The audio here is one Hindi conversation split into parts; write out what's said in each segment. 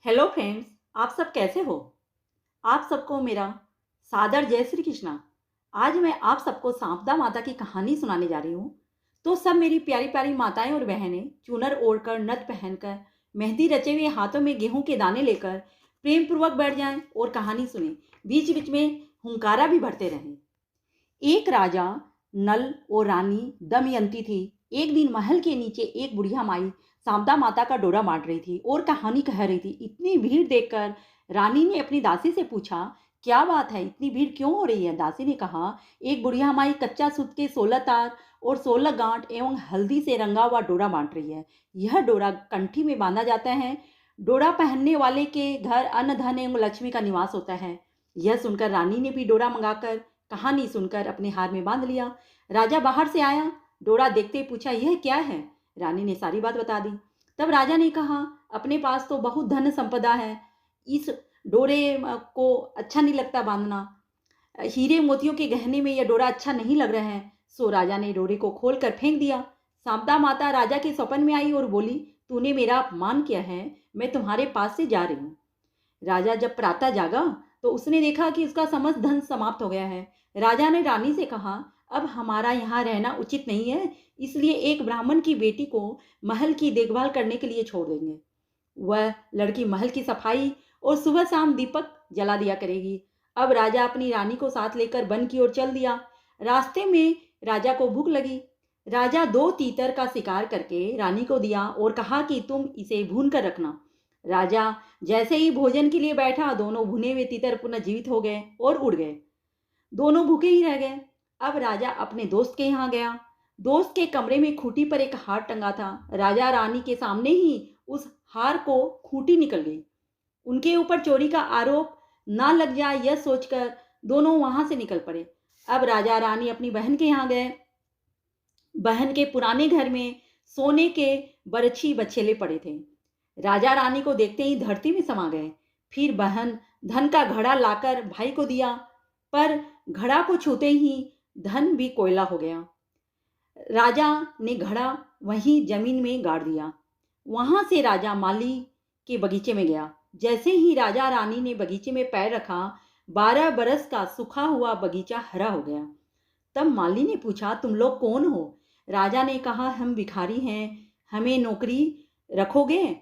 Hello friends. आप सब कैसे हो? आप सबको मेरा सादर जय श्री कृष्णा। आज मैं आप सबको सांवदा माता की कहानी सुनाने जा रही हूँ। तो सब मेरी प्यारी प्यारी माताएं और बहनें चूनर ओढ़कर नथ पहनकर मेहंदी रचे हुए हाथों में गेहूं के दाने लेकर प्रेम पूर्वक बैठ जाएं और कहानी सुने। बीच बीच में हुंकारा भी भरते रहें। एक राजा नल और रानी दमयंती थी। एक दिन महल के नीचे एक बुढ़िया माई सांवदा माता का डोरा बांट रही थी और कहानी कह रही थी। इतनी भीड़ देखकर रानी ने अपनी दासी से पूछा, क्या बात है, इतनी भीड़ क्यों हो रही है? दासी ने कहा, एक बुढ़िया माई कच्चा सूत के 16 तार और 16 गांठ एवं हल्दी से रंगा हुआ डोरा बांट रही है। यह डोरा कंठी में बांधा जाता है। डोरा पहनने वाले के घर अन्न धन एवं लक्ष्मी का निवास होता है। यह सुनकर रानी ने भी डोरा मंगाकर कहानी सुनकर अपने हार में बांध लिया। राजा बाहर से आया, डोरा देखते ही पूछा, यह क्या है? रानी ने सारी बात बता दी। तब राजा ने कहा, अपने पास तो बहुत धन संपदा है, इस डोरे को अच्छा नहीं लगता बांधना। हीरे मोतियों के गहने में यह डोरा अच्छा नहीं लग रहा है। सो राजा ने डोरे को खोल कर फेंक दिया। सांवदा माता राजा के स्वप्न में आई और बोली, तूने मेरा अपमान किया है, मैं तुम्हारे पास से जा रही हूँ। राजा जब प्रातः जागा तो उसने देखा कि उसका समस्त धन समाप्त हो गया है। राजा ने रानी से कहा, अब हमारा यहाँ रहना उचित नहीं है, इसलिए एक ब्राह्मण की बेटी को महल की देखभाल करने के लिए छोड़ देंगे। वह लड़की महल की सफाई और सुबह शाम दीपक जला दिया करेगी। अब राजा अपनी रानी को साथ लेकर वन की ओर चल दिया। रास्ते में राजा को भूख लगी। राजा 2 तीतर का शिकार करके रानी को दिया और कहा कि तुम इसे भून कर रखना। राजा जैसे ही भोजन के लिए बैठा, दोनों भुने हुए तीतर पुनः जीवित हो गए और उड़ गए। दोनों भूखे ही रह गए। अब राजा अपने दोस्त के यहाँ गया। दोस्त के कमरे में खूंटी पर एक हार टंगा था। राजा रानी के सामने ही उस हार को खूंटी निकल गई। उनके ऊपर चोरी का आरोप ना लग जाए, यह सोचकर दोनों वहां से निकल पड़े। अब राजा रानी अपनी बहन के यहाँ गए। बहन के पुराने घर में सोने के बरछी बछेले पड़े थे। राजा रानी को देखते ही धरती में समा गए। फिर बहन धन का घड़ा लाकर भाई को दिया, पर घड़ा को छूते ही धन भी कोयला हो गया। राजा ने घड़ा वहीं जमीन में गाड़ दिया। वहां से राजा माली के बगीचे में गया। जैसे ही राजा रानी ने बगीचे में पैर रखा, 12 बरस का सूखा हुआ बगीचा हरा हो गया। तब माली ने पूछा, तुम लोग कौन हो? राजा ने कहा, हम भिखारी हैं, हमें नौकरी रखोगे?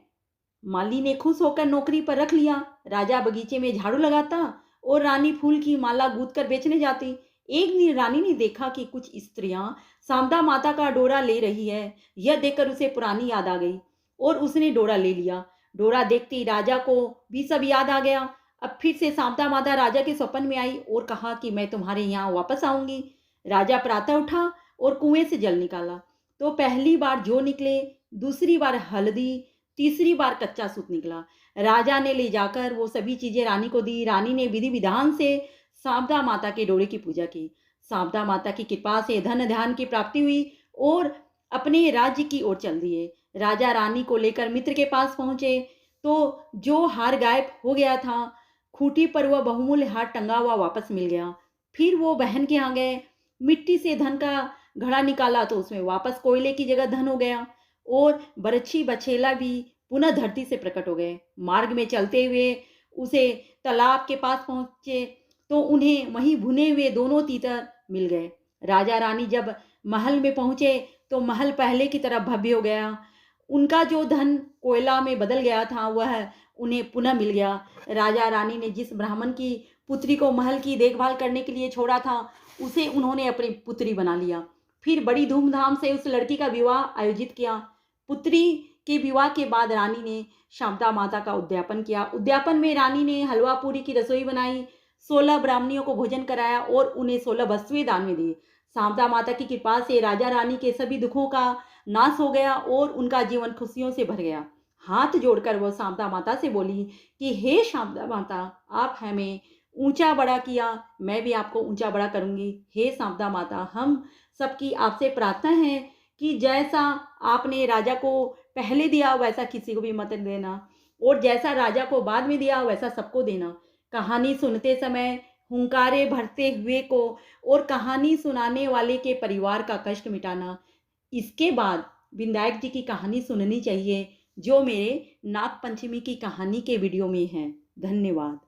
माली ने खुश होकर नौकरी पर रख लिया। राजा बगीचे में झाड़ू लगाता और रानी फूल की माला गूंथ कर बेचने जाती। एक दिन रानी ने देखा कि कुछ स्त्रियां सांवदा माता का डोरा ले रही है। यह देखकर उसे पुरानी याद आ गई और उसने डोरा ले लिया। डोरा देखते ही राजा को भी सब याद आ गया। अब फिर से सांवदा माता राजा के स्वप्न में आई और कहा कि मैं तुम्हारे यहाँ वापस आऊंगी। राजा प्रातः उठा और कुएं से जल निकाला तो पहली बार जौ निकले, दूसरी बार हल्दी, तीसरी बार कच्चा सूत निकला। राजा ने ले जाकर वो सभी चीजें रानी को दी। रानी ने विधि विधान से सांवदा माता के डोरे की पूजा की। सांवदा माता की कृपा से धन धान की प्राप्ति हुई और अपने राज्य की ओर चल दिए। राजा रानी को लेकर मित्र के पास पहुंचे तो जो हार गायब हो गया था, खूंटी पर वह बहुमूल्य हार टंगा हुआ वापस मिल गया। फिर वो बहन के यहाँ गए, मिट्टी से धन का घड़ा निकाला तो उसमें वापस कोयले की जगह धन हो गया और बरछी बछेला भी पुनः धरती से प्रकट हो गए। मार्ग में चलते हुए उसे तालाब के पास पहुंचे तो उन्हें वहीं भुने हुए दोनों तीतर मिल गए। राजा रानी जब महल में पहुंचे तो महल पहले की तरह भव्य हो गया। उनका जो धन कोयला में बदल गया था वह उन्हें पुनः मिल गया। राजा रानी ने जिस ब्राह्मण की पुत्री को महल की देखभाल करने के लिए छोड़ा था, उसे उन्होंने अपनी पुत्री बना लिया। फिर बड़ी धूमधाम से उस लड़की का विवाह आयोजित किया। पुत्री के विवाह के बाद रानी ने शांता माता का उद्यापन किया। उद्यापन में रानी ने हलवा पूरी की रसोई बनाई, 16 ब्राह्मणियों को भोजन कराया और उन्हें 16 वस्तुएं दान में दी। शांता माता की कृपा से राजा रानी के सभी दुखों का नाश हो गया और उनका जीवन खुशियों से भर गया। हाथ जोड़कर वो शांता माता से बोली कि हे शांता माता, आप हमें ऊंचा बड़ा किया, मैं भी आपको ऊंचा बड़ा करूंगी। हे शांता माता, हम सबकी आपसे प्रार्थना है कि जैसा आपने राजा को पहले दिया वैसा किसी को भी मत देना और जैसा राजा को बाद में दिया वैसा सबको देना। कहानी सुनते समय हुंकारे भरते हुए को और कहानी सुनाने वाले के परिवार का कष्ट मिटाना। इसके बाद विनायक जी की कहानी सुननी चाहिए जो मेरे नाग पंचमी की कहानी के वीडियो में हैं। धन्यवाद।